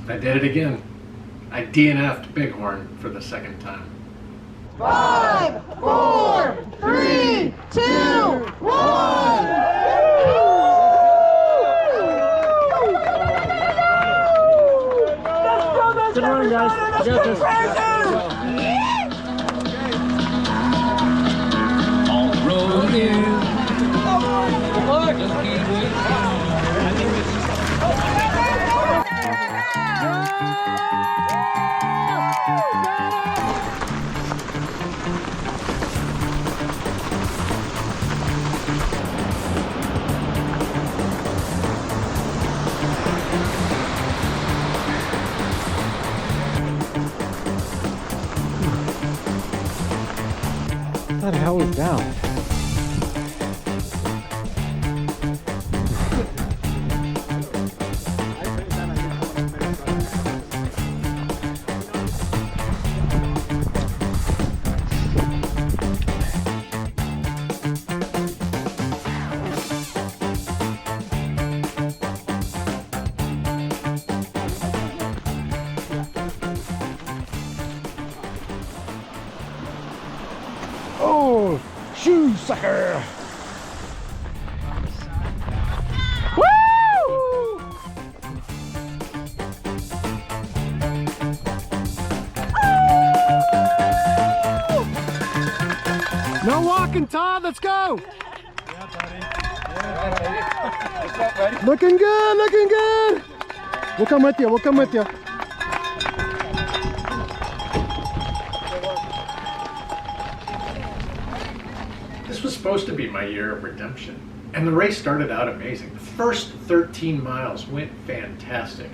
I did it again. I DNFed Bighorn for the second time. 5, 4, 3, 2, 1. Good morning, guys. You got this. On the road again. Just keep waiting. What the hell is down? Oh, shoe sucker! Woo! No walking, Todd. Let's go. Yeah, buddy. Yeah, what's up, buddy? Looking good. Looking good. We'll come with you. We'll come with you. This was supposed to be my year of redemption, and the race started out amazing. The first 13 miles went fantastic.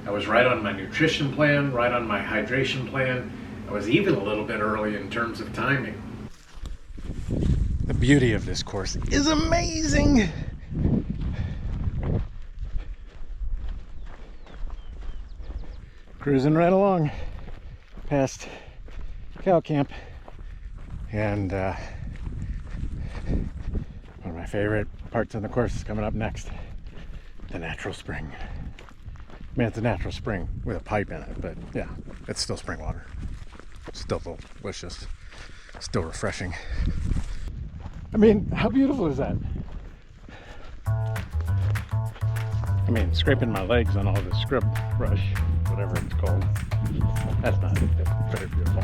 I was right on my nutrition plan, right on my hydration plan. I was even a little bit early in terms of timing. The beauty of this course is amazing. Cruising right along past cow camp, and one of my favorite parts of the course is coming up next. The natural spring. I mean, it's a natural spring with a pipe in it, but yeah, it's still spring water. Still delicious, still refreshing. I mean, how beautiful is that? I mean, scraping my legs on all this scrub brush, whatever it's called, that's not very beautiful.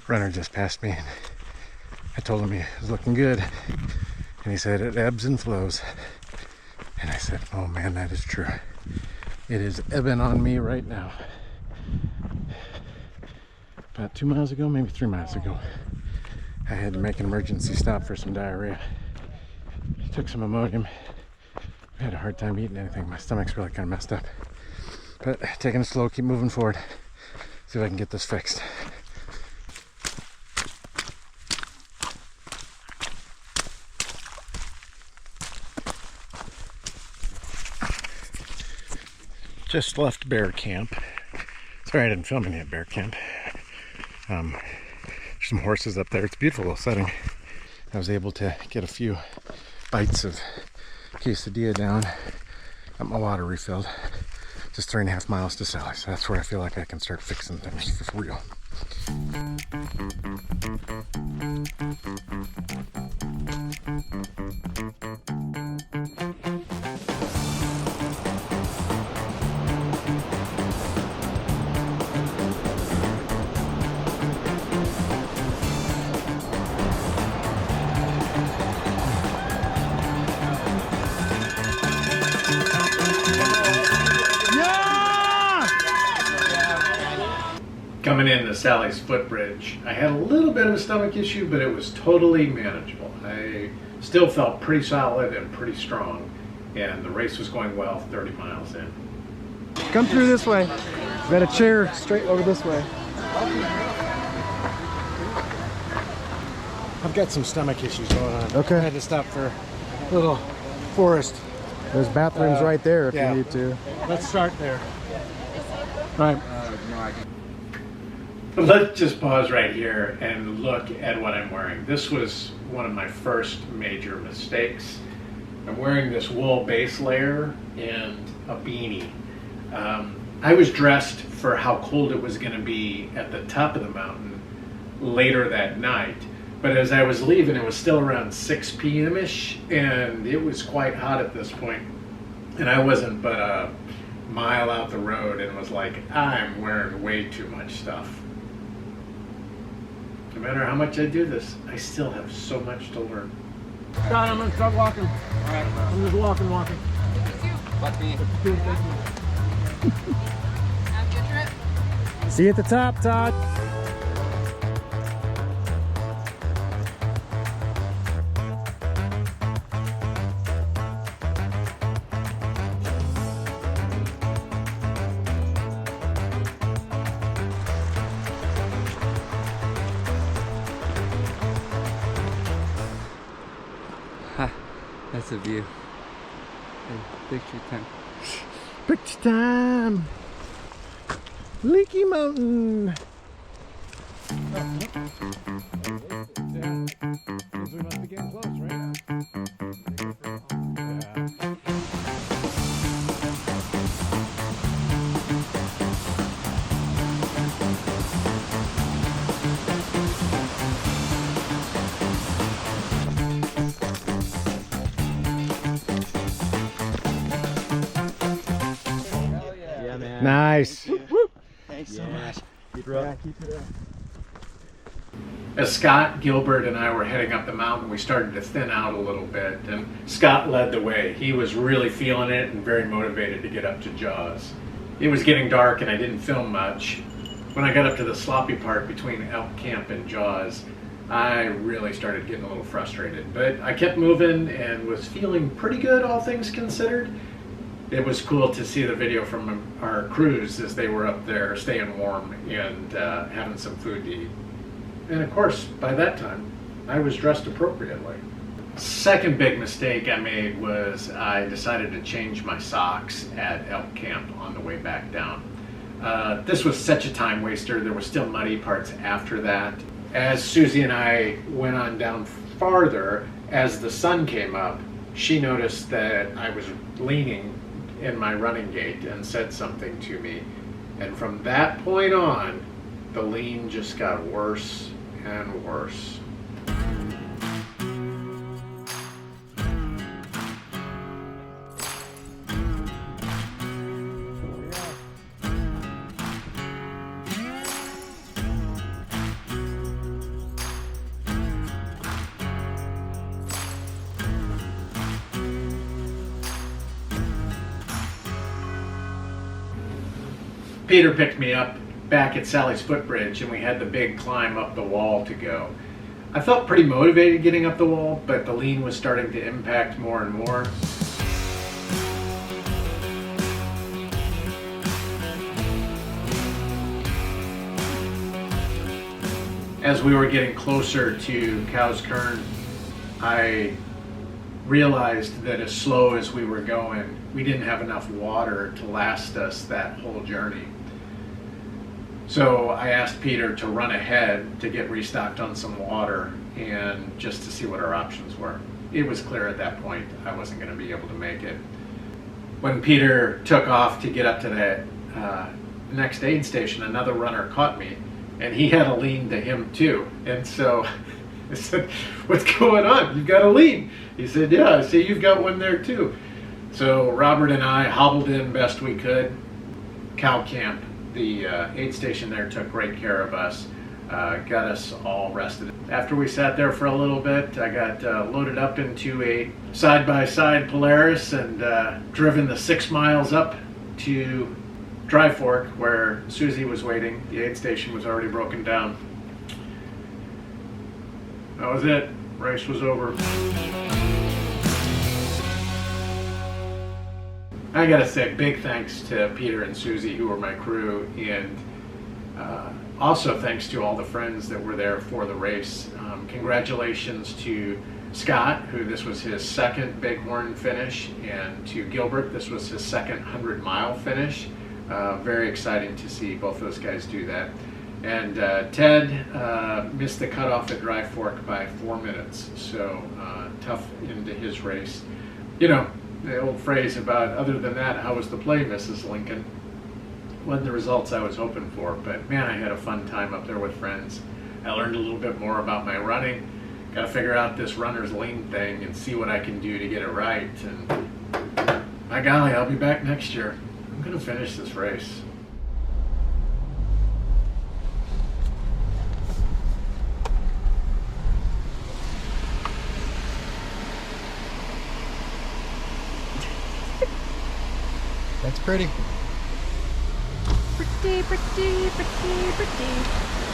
Runner just passed me and I told him he was looking good, and he said it ebbs and flows, and I said, oh man, that is true. It is ebbing on me right now. About 2 miles ago, maybe 3 miles ago, I had to make an emergency stop for some diarrhea. Took some Imodium. I had a hard time eating anything. My stomach's really kind of messed up, but taking it slow, keep moving forward, see if I can get this fixed. Just left bear camp. Sorry I didn't film any at bear camp. There's some horses up there. It's a beautiful little setting. I was able to get a few bites of quesadilla down. Got my water refilled. Just 3.5 miles to Sally, so that's where I feel like I can start fixing things for real. Coming into Sally's footbridge, I had a little bit of a stomach issue, but it was totally manageable. I still felt pretty solid and pretty strong, and the race was going well 30 miles in. Come through this way. We got a chair straight over this way. I've got some stomach issues going on. Okay. I had to stop for little forest. There's bathrooms right there if yeah. you need to. Let's start there. Right. But let's just pause right here and look at what I'm wearing. This was one of my first major mistakes. I'm wearing this wool base layer and a beanie. I was dressed for how cold it was going to be at the top of the mountain later that night. But as I was leaving, it was still around 6 p.m.-ish, and it was quite hot at this point. And I wasn't but a mile out the road and was like, I'm wearing way too much stuff. No matter how much I do this, I still have so much to learn. God, I'm gonna start walking. All right, I'm just walking. Let me. Have a good trip. See you at the top, Todd. That's a view. Hey, picture time. Picture time. Leaky Mountain. We must be getting close, right? Nice. Thanks so much. Keep it up. As Scott, Gilbert, and I were heading up the mountain, we started to thin out a little bit, and Scott led the way. He was really feeling it and very motivated to get up to Jaws. It was getting dark and I didn't film much. When I got up to the sloppy part between Elk Camp and Jaws, I really started getting a little frustrated. But I kept moving and was feeling pretty good, all things considered. It was cool to see the video from our crews as they were up there staying warm and having some food to eat. And of course, by that time, I was dressed appropriately. Second big mistake I made was I decided to change my socks at Elk Camp on the way back down. This was such a time waster. There were still muddy parts after that. As Susie and I went on down farther, as the sun came up, she noticed that I was leaning in my running gait and said something to me. And from that point on, the lean just got worse and worse. Peter picked me up back at Sally's Footbridge, and we had the big climb up the wall to go. I felt pretty motivated getting up the wall, but the lean was starting to impact more and more. As we were getting closer to Cow's Kern, I realized that as slow as we were going, we didn't have enough water to last us that whole journey. So I asked Peter to run ahead to get restocked on some water and just to see what our options were. It was clear at that point I wasn't going to be able to make it. When Peter took off to get up to the next aid station, another runner caught me, and he had a lean to him too. And so I said, "What's going on? You've got a lean." He said, "Yeah, I see you've got one there too." So Robert and I hobbled in best we could. Cow Camp, the aid station there, took great care of us, got us all rested. After we sat there for a little bit, I got loaded up into a side-by-side Polaris and driven the 6 miles up to Dry Fork where Susie was waiting. The aid station was already broken down. That was it. Race was over. I gotta say big thanks to Peter and Susie, who were my crew, and also thanks to all the friends that were there for the race. Congratulations to Scott, who this was his second Bighorn finish, and to Gilbert, this was his second 100-mile finish. Very exciting to see both those guys do that. And Ted missed the cutoff at Dry Fork by 4 minutes, so tough into his race. You know, the old phrase about, other than that, how was the play, Mrs. Lincoln? Wasn't the results I was hoping for, but man, I had a fun time up there with friends. I learned a little bit more about my running. Got to figure out this runner's lean thing and see what I can do to get it right. And by golly, I'll be back next year. I'm going to finish this race. That's pretty. Pretty, pretty, pretty, pretty.